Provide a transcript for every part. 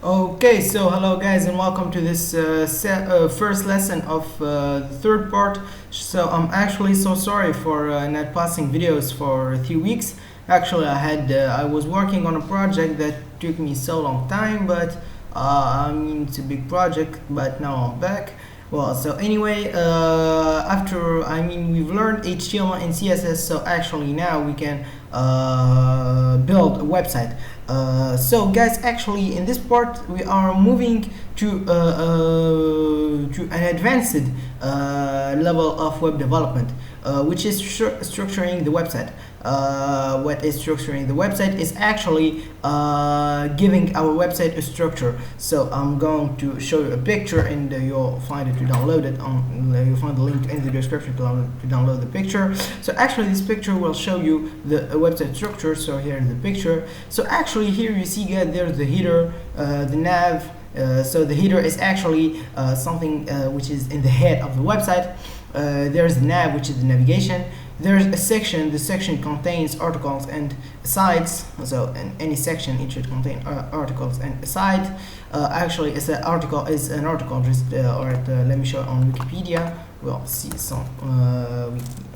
Okay, so hello guys and welcome to this first lesson of the third part. So I'm actually so sorry for not posting videos for 3 weeks. Actually I was working on a project that took me so long time, but I mean it's a big project, but now I'm back. Well, so anyway, after we've learned HTML and CSS, so actually now we can build a website. So guys, actually in this part we are moving to an advanced level of web development, which is structuring the website. What is structuring the website is actually giving our website a structure. So I'm going to show you a picture, and you'll find it to download it. You'll find the link in the description to download the picture. So actually this picture will show you the website structure. So here is the picture. So actually here you see there's the header, the nav. So the header is actually something which is in the head of the website. There's the nav, which is the navigation. There's a section. The section contains articles and sites. So in any section it should contain articles and a site. Actually it's an article is an article. Just let me show it on Wikipedia. We'll see some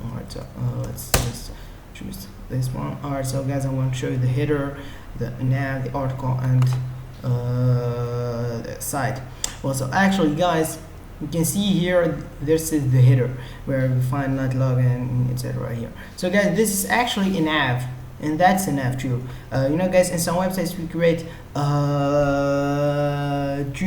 alright, so let's just choose this one. Alright, so guys, I'm going to show you the header, the nav, the article, and the site. Well, so actually guys, you can see here this is the header where we find .log and etc. right here. So guys, this is actually a nav, and that's a nav too. You know guys, in some websites we create 2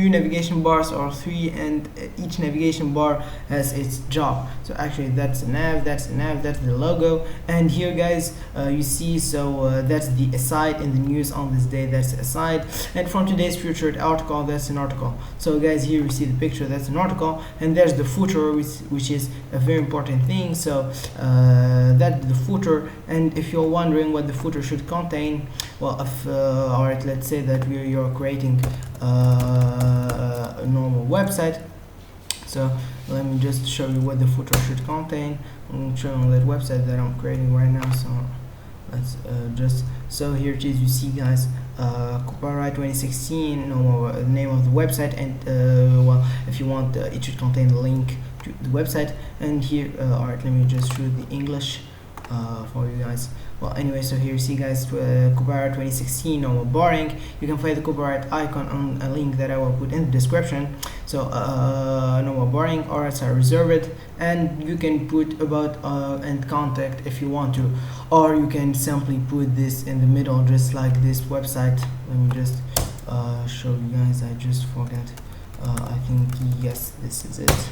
navigation bars or 3, and each navigation bar has its job. So actually that's a nav, that's the logo. And here guys, you see, so that's the aside in the news on this day, that's the aside. And from today's featured article, that's an article. So guys, here you see the picture, that's an article, and there's the footer, which is a very important thing. So that's the footer. And if you're wondering what the footer should contain, well, if alright, let's say that you're creating a normal website. So let me just show you what the footer should contain. I'm showing that website that I'm creating right now. So let's so here it is. You see guys, copyright 2016, name of the website, and well, if you want, it should contain the link to the website. And here alright, let me just show the English for you guys. Well, anyway, so here you see guys, copyright 2016, no boring. You can find the copyright icon on a link that I will put in the description. So no more boring, or else I reserve it, and you can put about and contact if you want to, or you can simply put this in the middle, just like this website. Let me just show you guys. I just forgot. I think yes, this is it.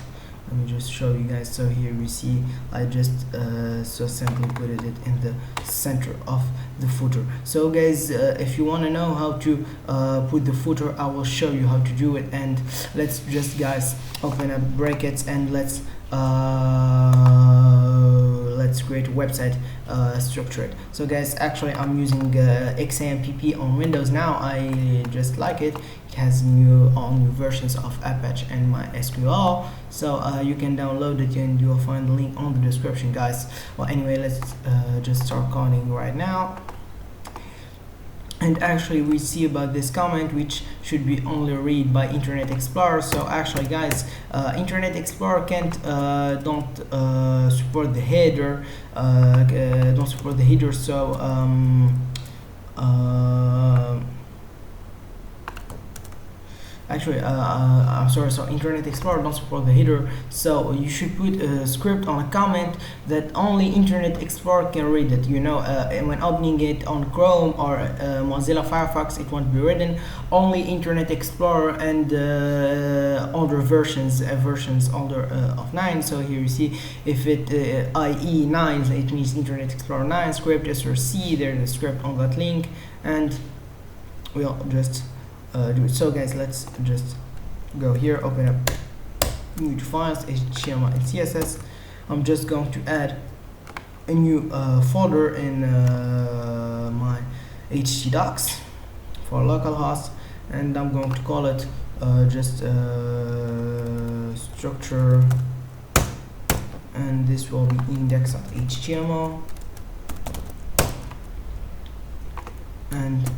Let me just show you guys. So here we see I just so simply put it in the center of the footer. So guys, if you want to know how to put the footer, I will show you how to do it. And let's just guys open up brackets, and let's create a website, structure it. So guys, actually I'm using XAMPP on Windows now. I just like it. It has all new versions of Apache and MySQL. So you can download it, and you'll find the link on the description, guys. Well, anyway, let's just start coding right now. And actually we see about this comment, which should be only read by Internet Explorer. So actually guys, Internet Explorer don't support the header, so actually I'm sorry, so Internet Explorer don't support the header, so you should put a script on a comment that only Internet Explorer can read it. You know, when opening it on Chrome or Mozilla Firefox, it won't be written. Only Internet Explorer and older versions older of 9. So here you see, if it IE 9, it means Internet Explorer 9 script. SRC, there's a script on that link, and we'll just do it. So guys, let's just go here, open up new files, HTML and CSS. I'm just going to add a new folder in my htdocs for localhost, and I'm going to call it just structure, and this will be index.html. and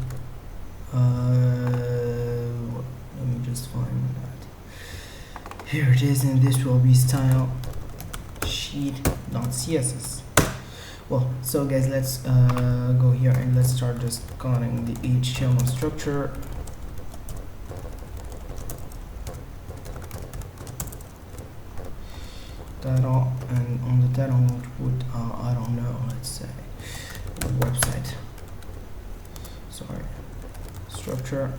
let me just find that. Here it is, and this will be style sheet.css. Well, so guys, let's go here and let's start just calling the HTML structure. Title, and on the title I'm going to put I don't know, let's say website, sorry, structure.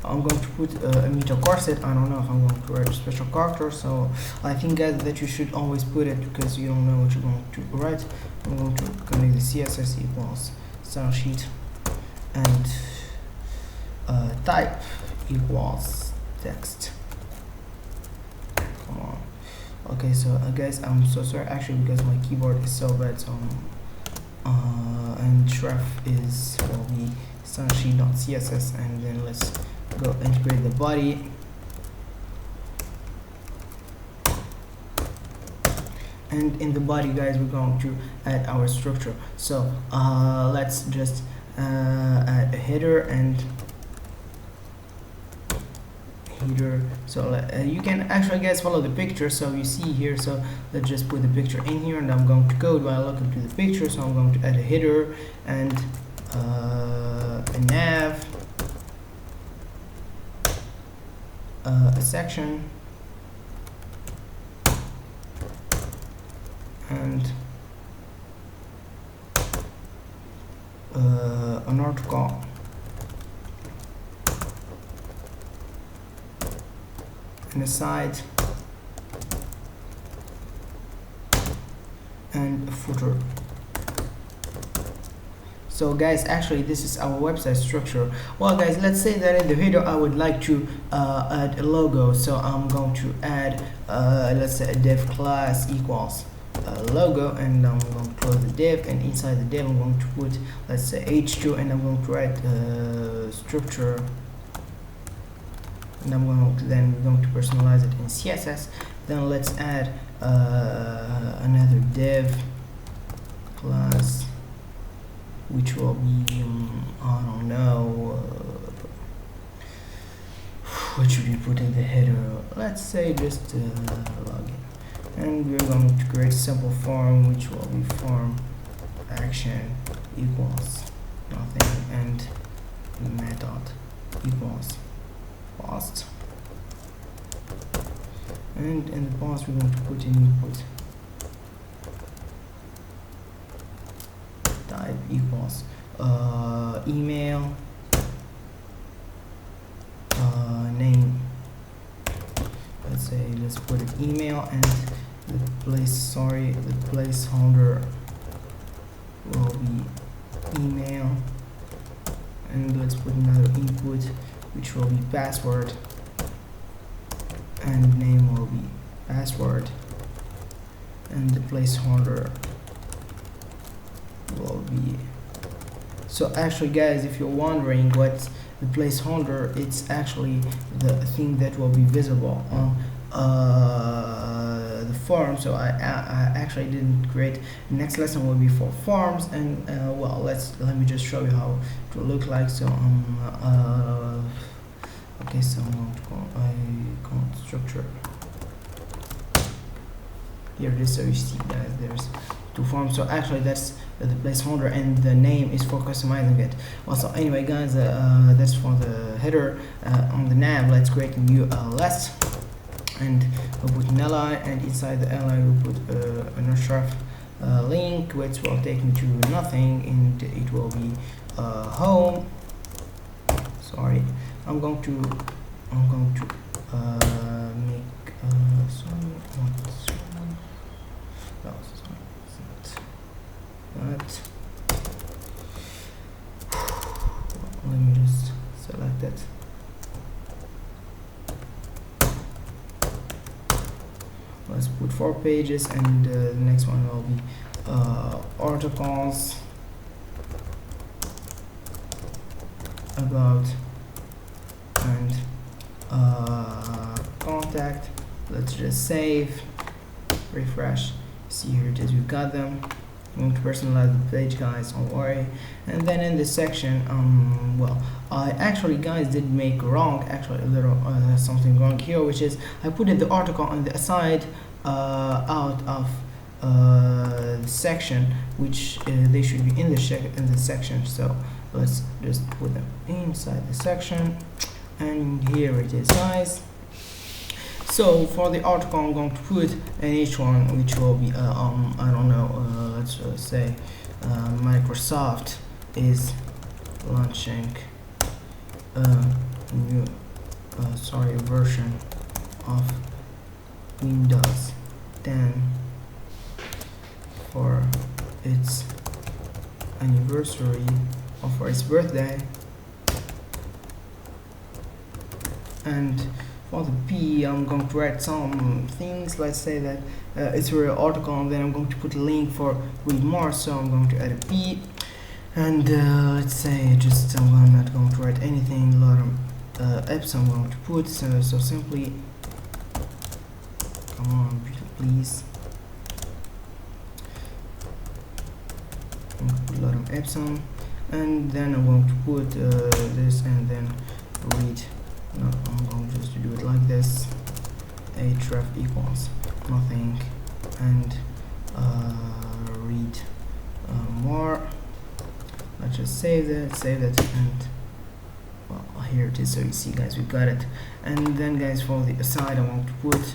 I'm going to put a meta corset. I don't know if I'm going to write a special character, so I think guys that you should always put it because you don't know what you're going to write. I'm going to connect the CSS equals style sheet and type equals text. Come on. Okay, so guys, I'm so sorry actually because my keyboard is so bad, so and href is will be style sheet.css, and then let's go integrate the body. And in the body guys we're going to add our structure, so let's just add a header and header. So you can actually guys follow the picture, so you see here, so let's just put the picture in here, and I'm going to code while looking to the picture. So I'm going to add a header and a nav, a section, and an article, and a site, and a footer. So guys, actually this is our website structure. Well guys, let's say that in the header I would like to add a logo, so I'm going to add let's say a div class equals logo, and I'm going to close the div, and inside the div I'm going to put, let's say, h2, and I'm going to write structure, and I'm going to personalize it in CSS. Then let's add another div class, which will be I don't know what should we put in the header. Let's say just login, and we're going to create a simple form which will be form action equals nothing, and method equals post, and in the post we're going to put in input type equals email, name, let's say, let's put it email, and the placeholder will be email, and let's put another input which will be password, and name will be password, and the placeholder will be. So actually guys, if you're wondering what's the placeholder, it's actually the thing that will be visible on the form. So I actually didn't create. Next lesson will be for forms, and well, let me just show you how it will look like. So okay, so I'm going to call structure. Here it is. So you see guys, there's two forms. So actually that's the placeholder, and the name is for customizing it. Also, anyway guys, that's for the header. On the nav, let's create a new list, and we'll put an li, and inside the li we'll put an href link which will take me to nothing, and it will be home. Sorry, I'm going to make that. Let me just select that. Let's put 4 pages, and the next one will be articles, about, and contact. Let's just save, refresh. See, here it is, we've got them. I'm going to personalize the page, guys, don't worry. And then in this section, well, I actually, guys, did make wrong, actually a little something wrong here, which is I put in the article on the side out of the section, which they should be in the section. So let's just put them inside the section, and here it is, guys. So for the article, I'm going to put an H1, which will be I don't know, let's say Microsoft is launching a new version of Windows 10 for its anniversary or for its birthday. And for the P, I'm going to write some things. Let's say that it's a real article, and then I'm going to put a link for read more. So I'm going to add a P, and let's say just I'm not going to write anything. A lot of apps I'm going to put. So simply, come on, please. I'm going to put a lot of apps on, and then I'm going to put this, and then read. No, I'm going just to do it like this. href equals nothing, and read more. Let's just save that, and well, here it is. So you see, guys, we got it. And then, guys, for the aside, I want to put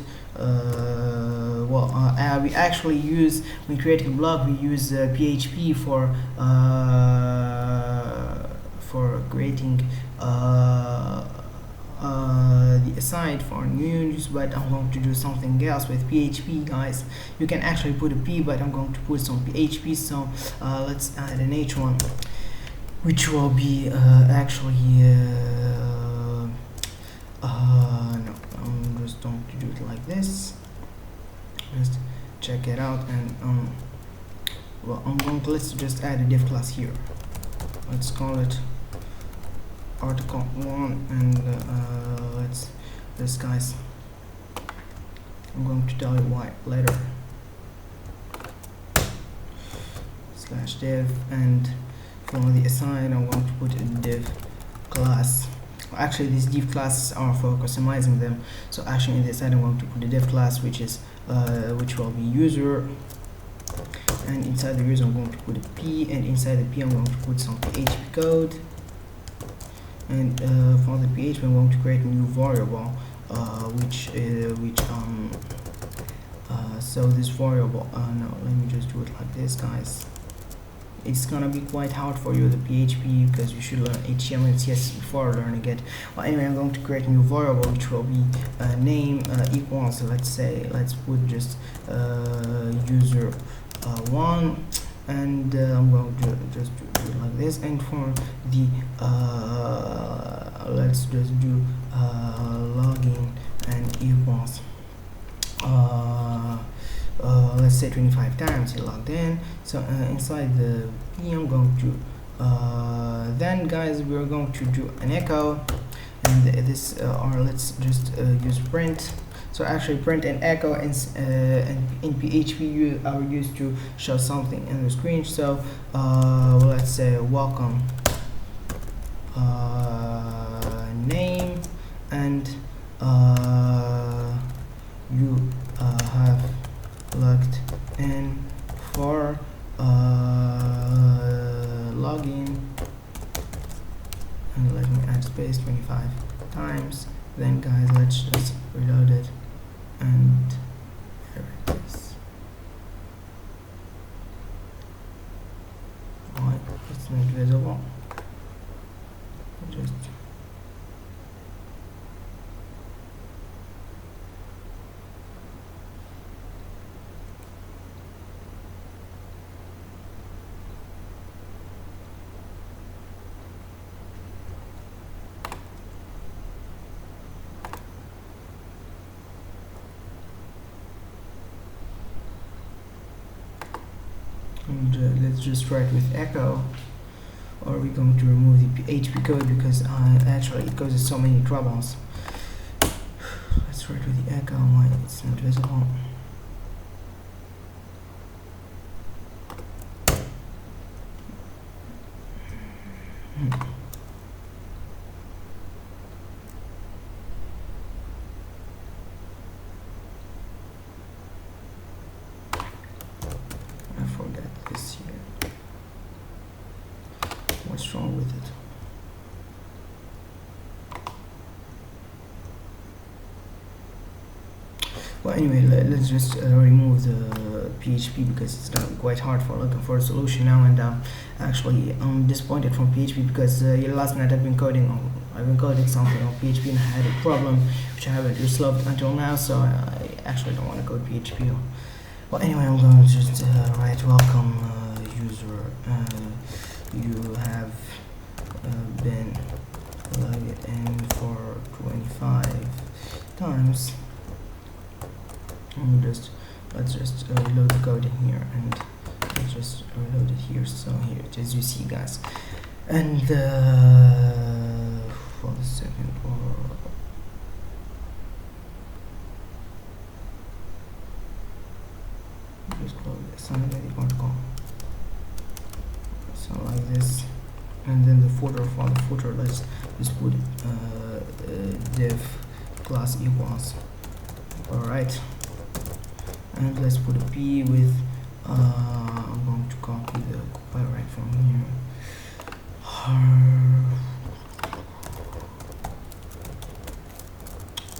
we actually use, when creating a blog, we use PHP for creating the aside for news, but I'm going to do something else with PHP, guys. You can actually put a P, but I'm going to put some PHP. So let's add an H1, which will be actually no, I'm just going to do it like this. Just check it out, and well, let's just add a div class here. Let's call it article 1, and let's this, guys, I'm going to tell you why later. /div, and for the assign, I'm going to put a div class. Actually, these div classes are for customizing them. So actually, in this side, I'm going to put a div class, which is which will be user, and inside the user, I'm going to put a P, and inside the P, I'm going to put some PHP code. And for the PHP, I'm going to create a new variable, so this variable, no, let me just do it like this, guys. It's gonna be quite hard for you, the PHP, because you should learn HTML and CSS before learning it. Well, anyway, I'm going to create a new variable, which will be name equals, let's put just user 1, and I'm going to just do it like this. And for the let's just do login and equals let's say 25 times he logged in. So inside the P, I'm going to then, guys, we're going to do an echo, and this or let's just use print. So actually, print and echo, and in PHP are used to show something in the screen. So let's say welcome name, and you have logged in for login, and let me add space 25 times. Then, guys, let's just reload it, and there it is. Alright, it's not visible. Just and let's just try it with echo, or we're going to remove the PHP code because actually it causes so many troubles. Let's try it with the echo. Why it's not visible? this here. What's wrong with it? Well, anyway, let's just remove the PHP because it's quite hard for looking for a solution now. And actually, I'm disappointed from PHP because last night I've been coding something on PHP and I had a problem which I haven't resolved until now. So I actually don't want to code PHP. Well, anyway, I'm going to just write welcome user. You have been logged in for 25 times. Let's just reload the code in here, and let's just reload it here. So here it is, you see, guys. And for the second, or just close this com. So like this, and then the footer, for the footer, let's just put div class equals. All right. And let's put a P with I'm going to copy the copyright from here.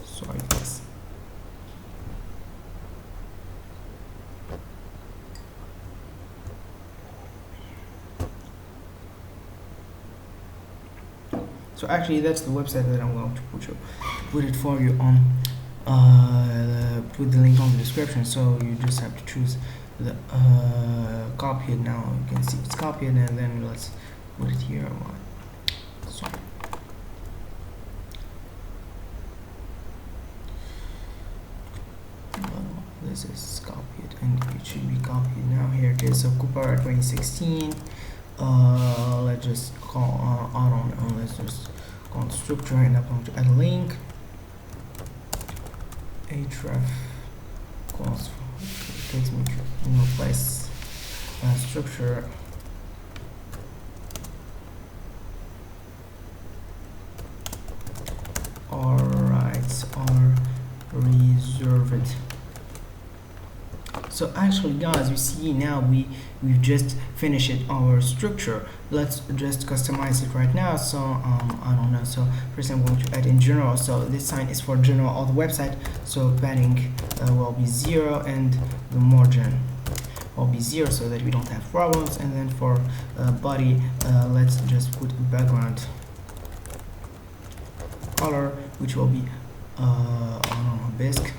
Sorry guys. So actually that's the website that I'm going to put it for you on. Put the link on the description, so you just have to choose the copy it. Now you can see it's copied, and then let's put it here. So this is copied, and it should be copied now. Here it is. So Cooper 2016. Let's just call I don't know, let's just go on structure, and I'm going to add a link. href calls takes me to no place. Structure all rights are reserved. So actually guys, you see now we've just finished our structure. Let's just customize it right now. So I don't know, so first I'm going to add in general. So this sign is for general of the website, so padding will be 0 and the margin will be 0 so that we don't have problems. And then for body, let's just put background color, which will be I don't know, bisque,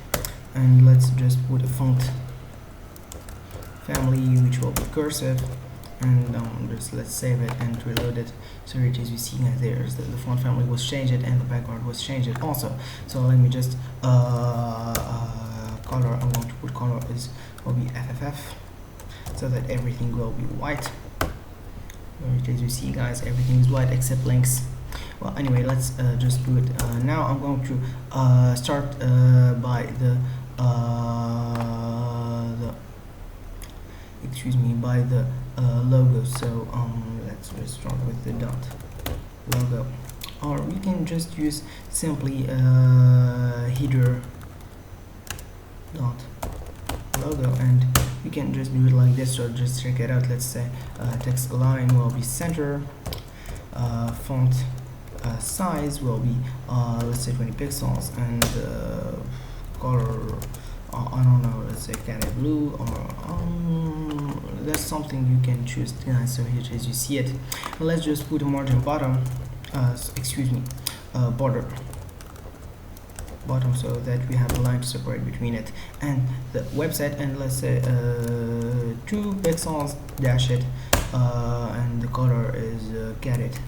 and let's just put a font family, which will be cursive, and just let's save it and reload it. So here it is, you see there's the font family was changed and the background was changed also. So let me just color, I'm going to put color will be FFF, so that everything will be white. Here it is, you see guys, everything is white except links. Well anyway, let's just do it. Now I'm going to start by the logo. So let's just start with the dot logo, or we can just use simply header dot logo, and we can just do it like this. So just check it out. Let's say text align will be center, font size will be let's say 20 pixels, and color I don't know, let's say candy blue, or that's something you can choose. So here it is, you see it. Let's just put a margin bottom, border bottom, so that we have a line to separate between it and the website, and let's say 2 pixels dash it, and the color is caret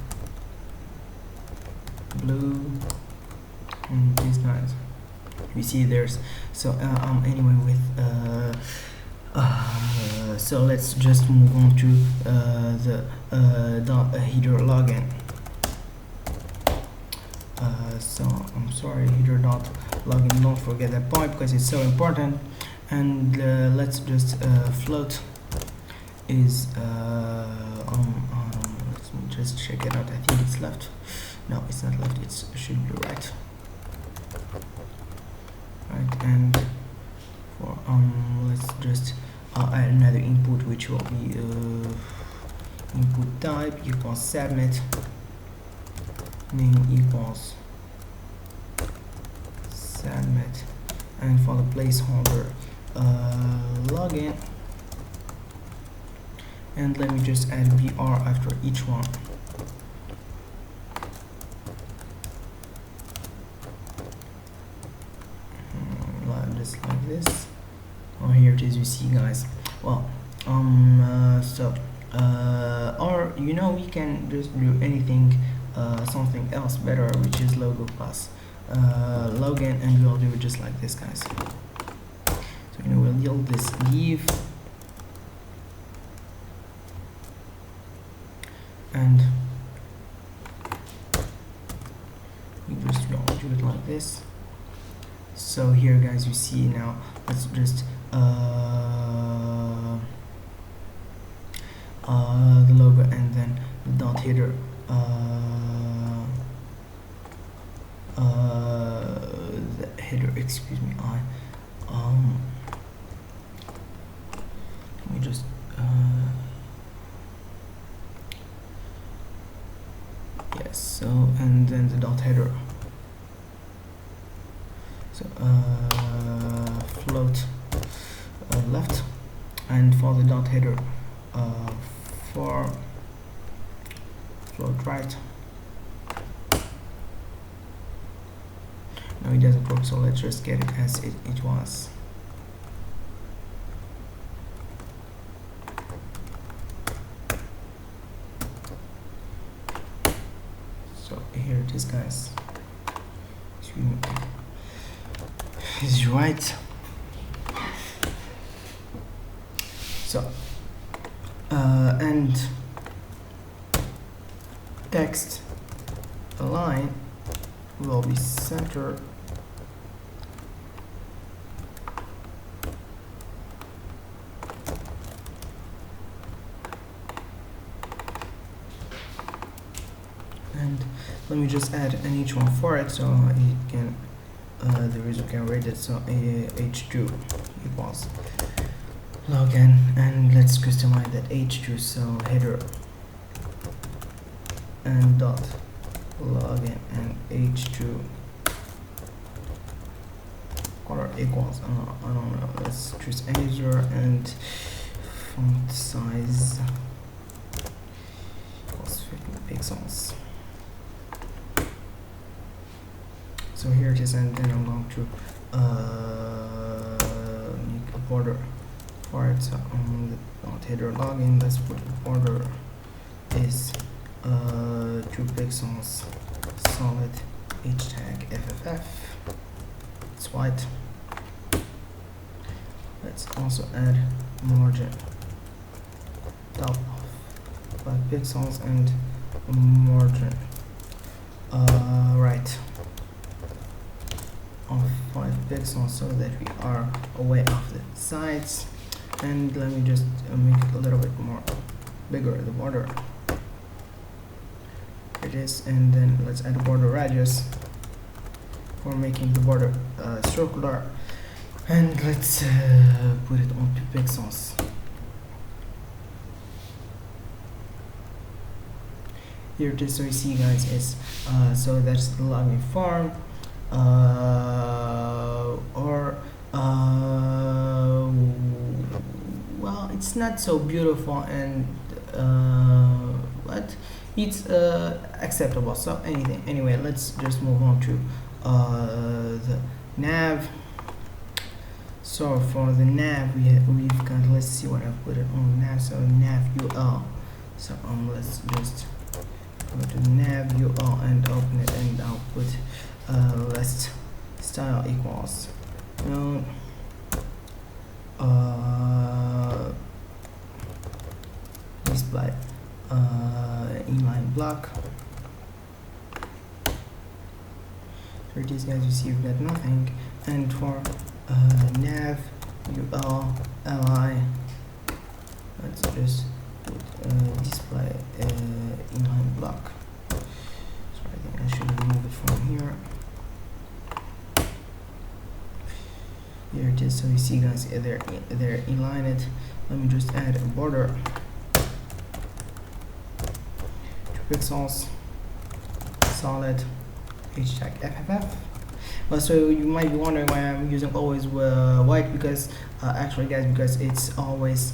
blue, and these guys we see there's. So anyway, with so let's just move on to the header login. So I'm sorry, header dot login, don't forget that point because it's so important. And let's just float is let me just check it out. I think it's left. No, it's not left, it should be right. And for let's just add another input, which will be input type equals submit, name equals submit, and for the placeholder login, and let me just add br after each one. Just like this. Oh, here it is, you see, guys. Well, or you know, we can just do anything, something else better, which is logo plus login, and we'll do it just like this, guys. So you know, we'll yield this div, and we just will do it like this. So here, guys, you see now. Let's just the logo, and then the dot header, the header, excuse me, let me just yes, so, and then the dot header, so float left, and for the dot header for float right. No, it doesn't work, so let's just get it as it was. So here it is, guys. Is right. So and text align will be centered, and let me just add an h1 for it, so it can the user can read it. So h2 equals login, and let's customize that h2, so header and dot login and h2 color equals I don't know, let's choose user, and font size equals 50 pixels. So here it is, and then I'm going to make a border for it. So on the dot header login, let's put the border is 2 pixels, solid, h tag FFF, it's white. Let's also add margin top of 5 pixels and margin right of 5 pixels, so that we are away of the sides. And let me just make it a little bit more bigger, the border. It is, and then let's add a border radius for making the border circular, and let's put it on 2 pixels. Here it is, so you see, guys, it's so that's the login form, or well, it's not so beautiful, and but it's acceptable. So anyway, let's just move on to the nav. So for the nav, we've got, let's see what I've put it on nav. So nav ul. So let's just go to nav ul and open it, and I'll put list style equals none, display inline block. For these guys, you see you've got nothing. And for nav ul li, let's just put display inline block. So I think I should remove it from here. Here it is. So you see guys, they're inline it. Let me just add a border, 2 pixels, solid, hashtag FFF. So you might be wondering why I'm using always white, because actually guys, because it's always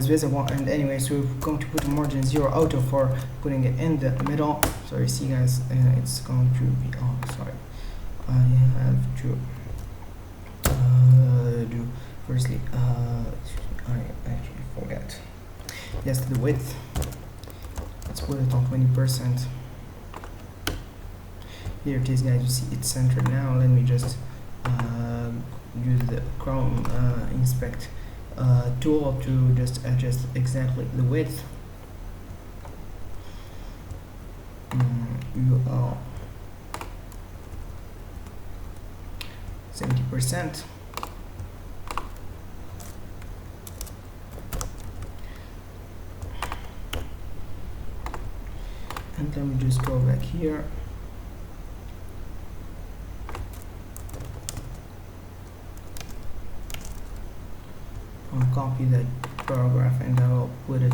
visible. And anyway, so we're going to put a margin 0 auto for putting it in the middle. So you see guys, it's going to be, oh sorry, I have to do firstly, I actually forget. Yes, the width, let's put it on 20%. Here it is guys, you see it's centered now. Let me just use the Chrome inspect tool to just adjust exactly the width. UL 70%. And let me just go back here. I'll copy that paragraph and I'll put it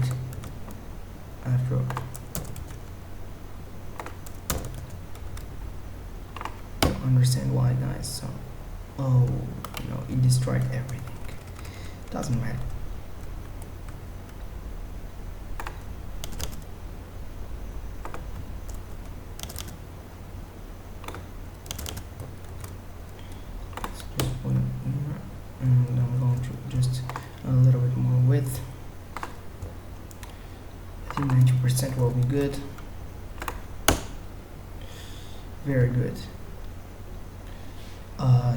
after. Don't understand why guys. So, oh no, it destroyed everything. Doesn't matter. And I'm going to just a little bit more width. I think 90% will be good. Very good.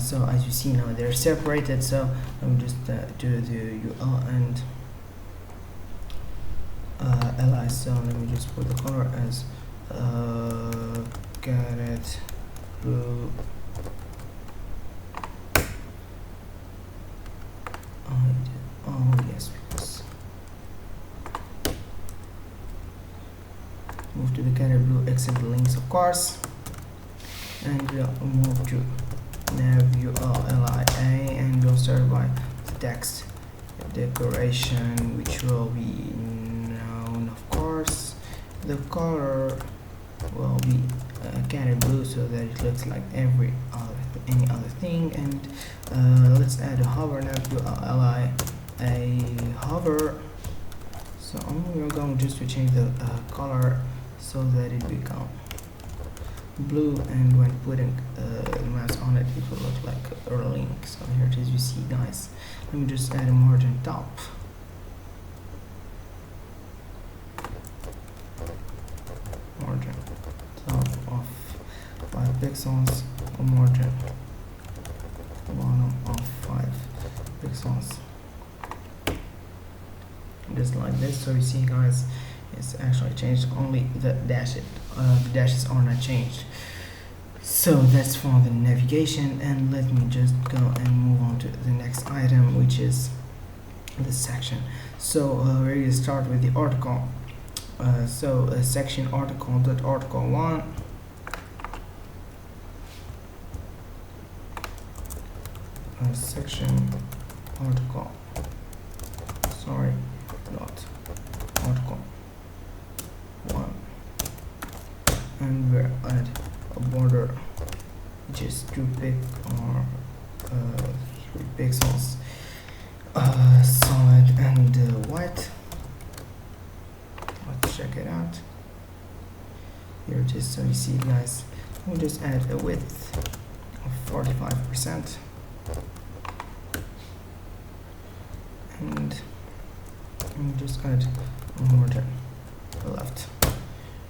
So as you see now, they're separated. So I'm just do the UL and li. So let me just put the color as carrot blue. Oh yes, because move to the carrot blue, except the links of course, and we'll move to nav ULLIA, and we'll start by the text decoration, which will be known of course. The color will be carrot blue, so that it looks like any other thing. And let's add a hover now to ULLIA, a hover. So we're going just to change the color so that it become blue, and when putting the mouse on it, it will look like a link. So here it is, you see guys. Let me just add a margin top. Margin top of 5 pixels, a margin bottom of 5 pixels. Just like this. So you see guys, it's actually changed, only the dashes are not changed. So that's for the navigation, and let me just go and move on to the next item, which is the section. So we're going to start with the article. Section article.article1, section article, sorry, dot article 1, and we're at a border which is 2 3 pixels, solid and white. Let's check it out. Here it is. So you see guys, we'll just add a width of 45%, and we'll just add a margin left,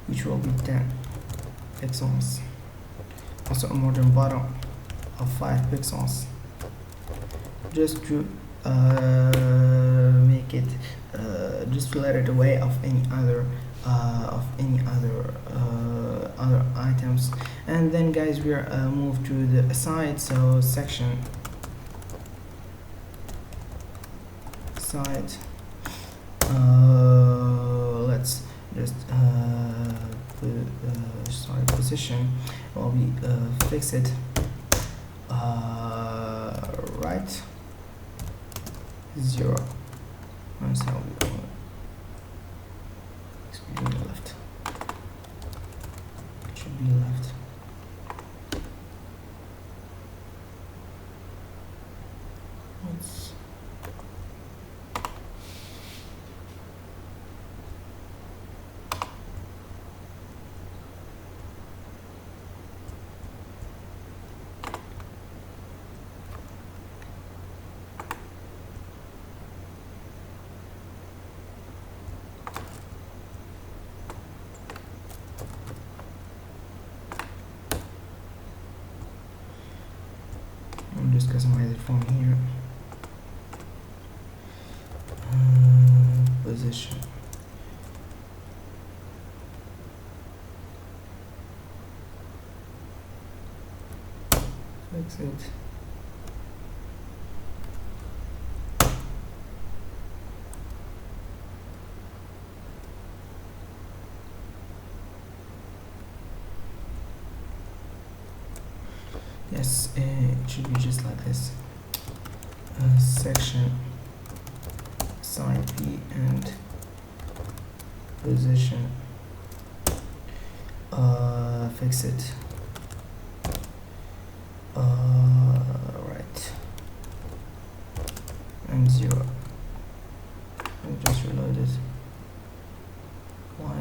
which will be 10 pixels. Also a margin bottom of 5 pixels, just to make it just to let it away of any other other items. And then guys, we're move to the side. So section side, let's just put position. Well, we fix it right 0. That's how we do it. Left. It should be left. Let's just customize it from here. Position. Fix it. Yes, it should be just like this. Section assign p and position. Fix it. Right. And 0. I'll just reload it. Why?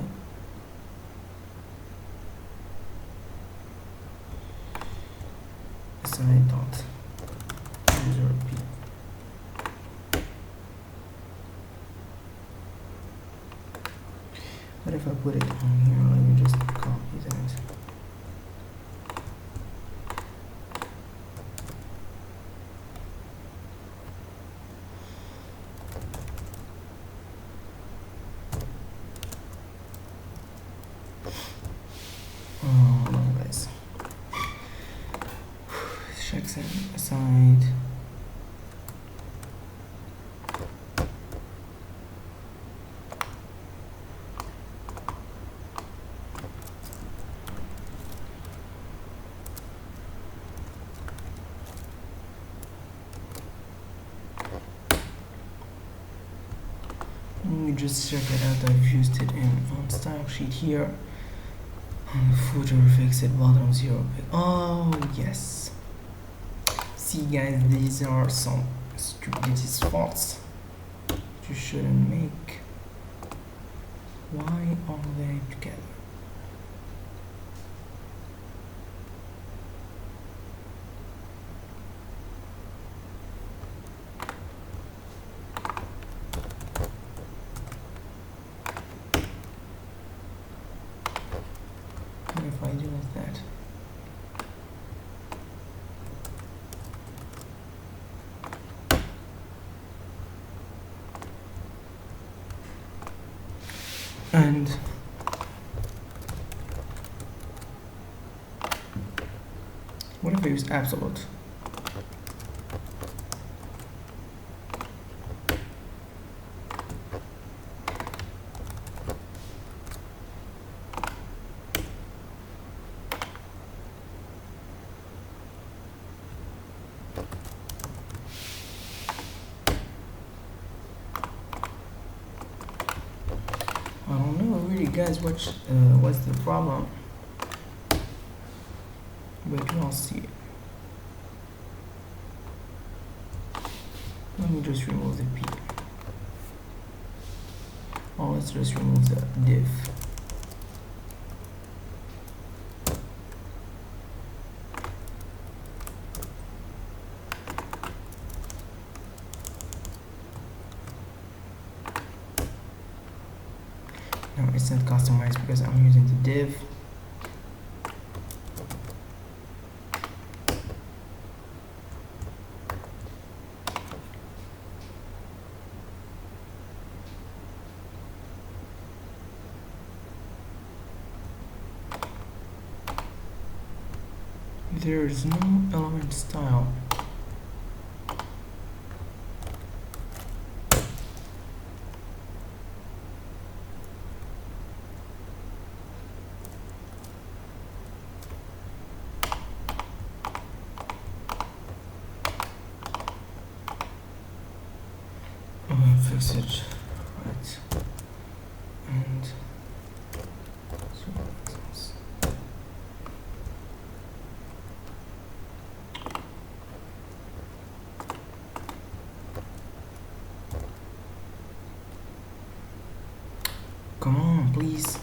Assign dot user p. What if I put it on here? Let me just copy that. Oh no, guys. Checks aside. Let me just check it out. I've used it on style sheet here. On the footer, fix it, bottom 0. Oh yes. See guys, these are some stupidity faults you shouldn't make. Why are they together? What if I do with that? And what if I use absolute? I don't know really guys what's the problem, but we'll see. Let me just remove the p. Or let's just remove the div. No, it's not customized because I'm using the div. There is no element style. fix it. Right. And 0 pixels. Come on, please.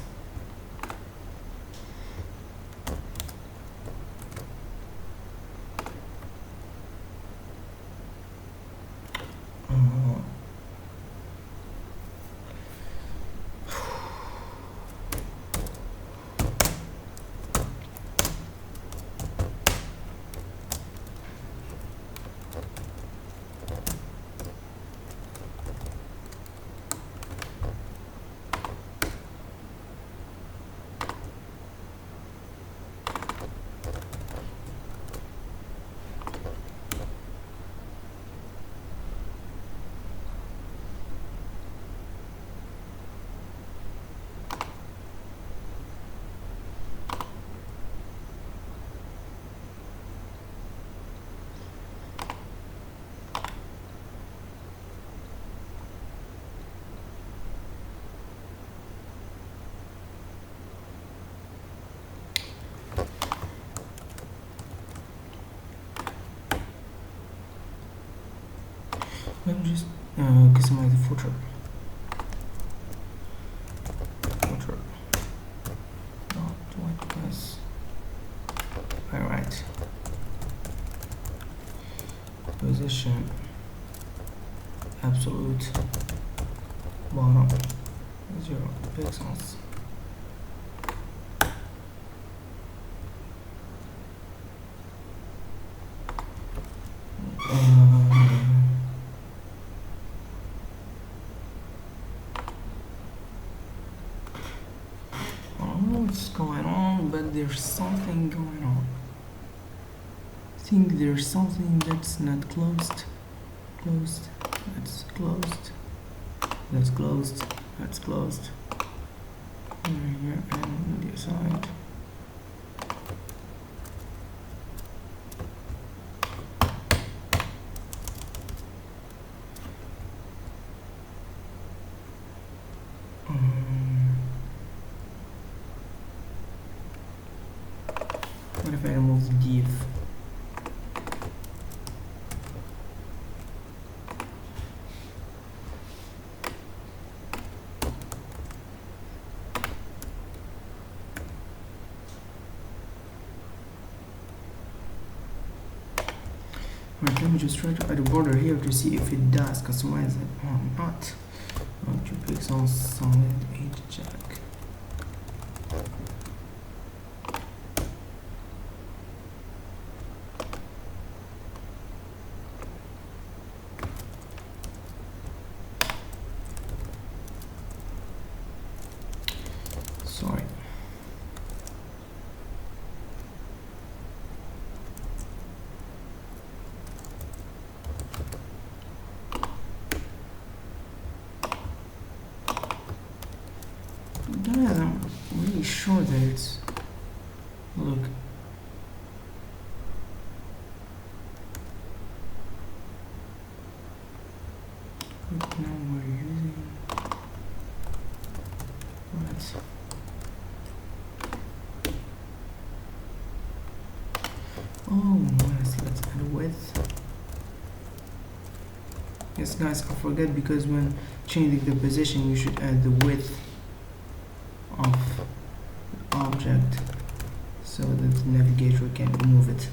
Let me just customize the footer. Not white plus. Alright. Position absolute bottom 0 pixels. What's going on, but there's something going on. I think there's something that's not closed. That's closed. That's closed. That's closed. Here and on the side. What if I remove the div? Right, let me just try to add a border here to see if it does customize it or not. 2 pixels, solid 8 jack. Sorry. Guys, I'm really sure that it's look. But now we're using what? Oh, yes, let's add width. Yes, guys, I forget because when changing the position, you should add the width of the object so that the navigator can move it.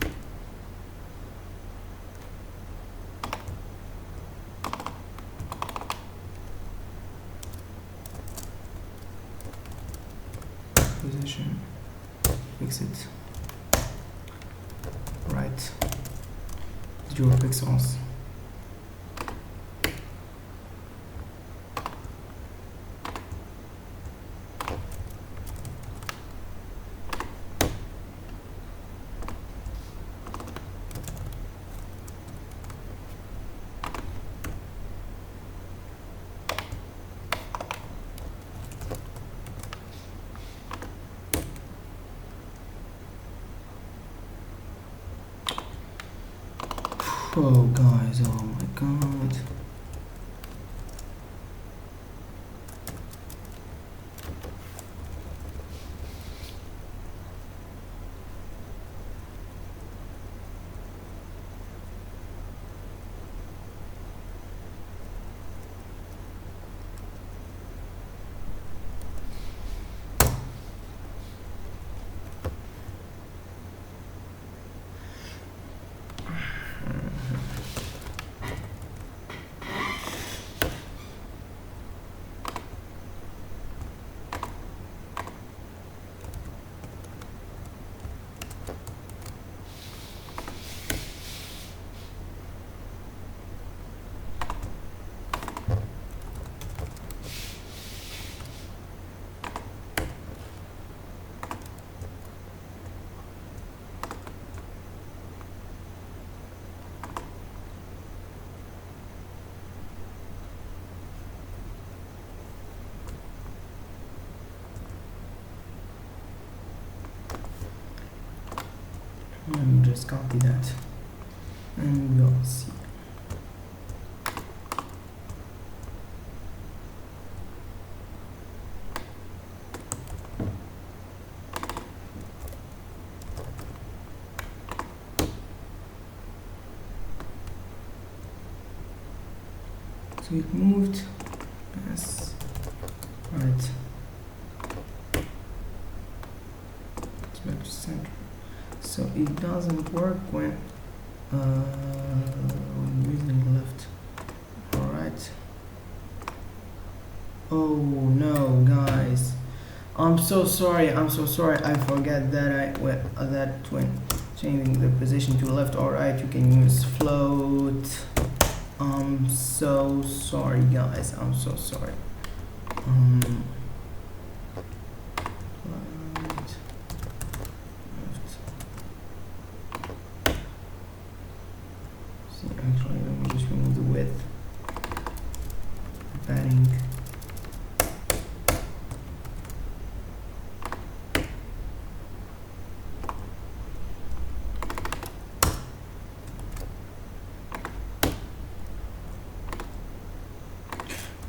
Position, fix it. Right, 0 pixels. Oh guys, oh my god. just copy that and we'll see. So it moved, yes, right. It's back to center. So it doesn't work when using left. All right. Oh no, guys! I'm so sorry. I'm so sorry. I forgot that when changing the position to left or right, you can use float. I'm so sorry, guys. I'm so sorry. Right, left. See, actually, let me just remove the width, padding.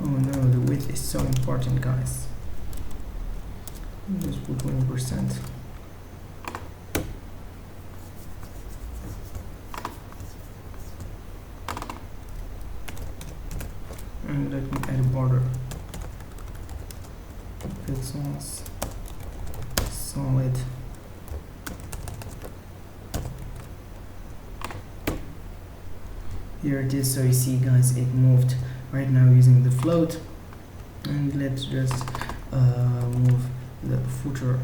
Oh no, the width is so important, guys. Just put 20%. And let me add a border. Pixels, solid. Here it is. So you see, guys, it moved right now using the float. And let's just move the footer.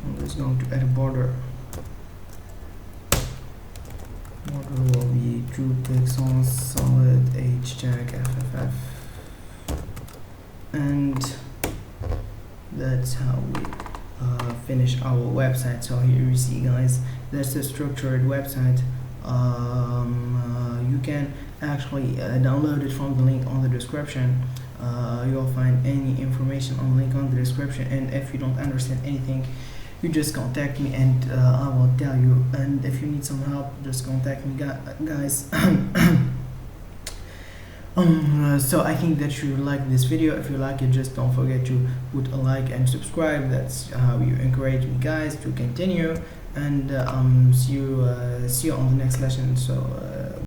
I'm just going to add a border. Border will be 2 pixels, solid, HTag, FFF, and that's how we finish our website. So here you see, guys, that's a structured website. You can actually download it from the link on the description. You'll find any information on the link on the description, and if you don't understand anything, you just contact me and I will tell you. And if you need some help, just contact me, guys. So I think that you like this video. If you like it, just don't forget to put a like and subscribe. That's how you encourage me, guys, to continue. And see you on the next lesson. So